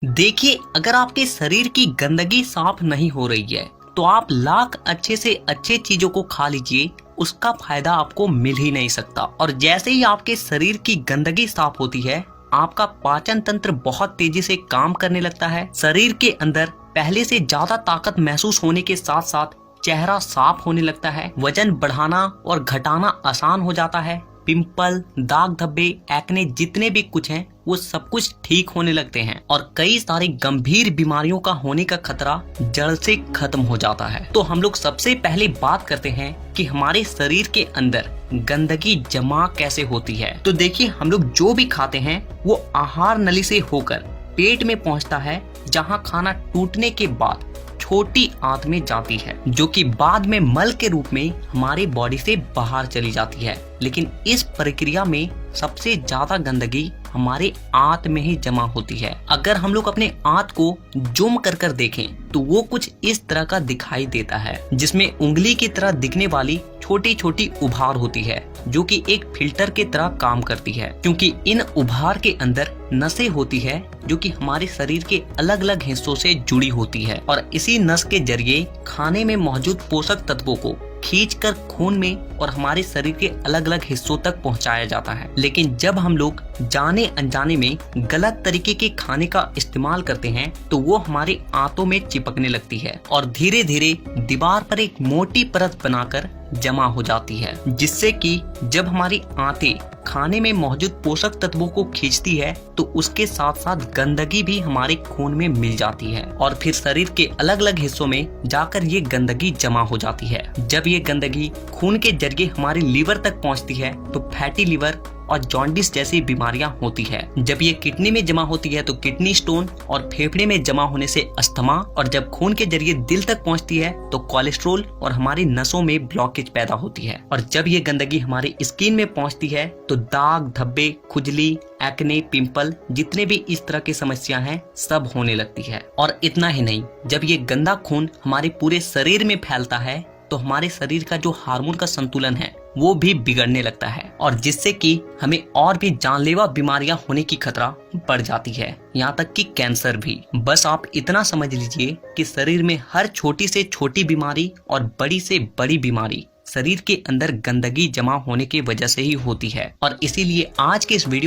देखिए, अगर आपके शरीर की गंदगी साफ नहीं हो रही है तो आप लाख अच्छे से अच्छे चीजों को खा लीजिए, उसका फायदा आपको मिल ही नहीं सकता। और जैसे ही आपके शरीर की गंदगी साफ होती है, आपका पाचन तंत्र बहुत तेजी से काम करने लगता है। शरीर के अंदर पहले से ज्यादा ताकत महसूस होने के साथ साथ चेहरा साफ होने लगता है। वजन बढ़ाना और घटाना आसान हो जाता है। पिंपल, दाग धब्बे, एक्ने जितने भी कुछ हैं वो सब कुछ ठीक होने लगते हैं और कई सारी गंभीर बीमारियों का होने का खतरा जड़ से खत्म हो जाता है। तो हम लोग सबसे पहले बात करते हैं कि हमारे शरीर के अंदर गंदगी जमा कैसे होती है। तो देखिए, हम लोग जो भी खाते हैं वो आहार नली से होकर पेट में पहुंचता है, जहां खाना टूटने के बाद छोटी आंत में जाती है, जो कि बाद में मल के रूप में हमारे बॉडी से बाहर चली जाती है। लेकिन इस प्रक्रिया में सबसे ज्यादा गंदगी हमारे आंत में ही जमा होती है। अगर हम लोग अपने आंत को जूम कर देखें तो वो कुछ इस तरह का दिखाई देता है, जिसमें उंगली की तरह दिखने वाली छोटी छोटी उभार होती है, जो कि एक फिल्टर की तरह काम करती है, क्योंकि इन उभार के अंदर नसें होती है जो कि हमारे शरीर के अलग अलग हिस्सों से जुड़ी होती है और इसी नस के जरिए खाने में मौजूद पोषक तत्वों को खींचकर खून में और हमारे शरीर के अलग अलग हिस्सों तक पहुंचाया जाता है। लेकिन जब हम लोग जाने अनजाने में गलत तरीके के खाने का इस्तेमाल करते हैं तो वो हमारे आंतों में चिपकने लगती है और धीरे धीरे दीवार पर एक मोटी परत बनाकर जमा हो जाती है, जिससे कि जब हमारी आंतें खाने में मौजूद पोषक तत्वों को खींचती है तो उसके साथ साथ गंदगी भी हमारे खून में मिल जाती है और फिर शरीर के अलग अलग हिस्सों में जाकर ये गंदगी जमा हो जाती है। जब ये गंदगी खून के जरिए हमारे लीवर तक पहुंचती है तो फैटी लीवर और जॉन्डिस जैसी बीमारियां होती है। जब ये किडनी में जमा होती है तो किडनी स्टोन और फेफड़े में जमा होने से अस्थमा, और जब खून के जरिए दिल तक पहुंचती है तो कोलेस्ट्रोल और हमारी नसों में ब्लॉकेज पैदा होती है। और जब ये गंदगी हमारी स्किन में पहुंचती है तो दाग धब्बे, खुजली, एक्ने, पिंपल जितने भी इस तरह की समस्या हैं सब होने लगती है। और इतना ही नहीं, जब ये गंदा खून हमारे पूरे शरीर में फैलता है तो हमारे शरीर का जो हार्मोन का संतुलन है वो भी बिगड़ने लगता है और जिससे कि हमें और भी जानलेवा बीमारियां होने की खतरा बढ़ जाती है, यहाँ तक कि कैंसर भी। बस आप इतना समझ लीजिए कि शरीर में हर छोटी से छोटी बीमारी और बड़ी से बड़ी बीमारी शरीर के अंदर गंदगी जमा होने की वजह से ही होती है। और इसीलिए आज के इस वीडियो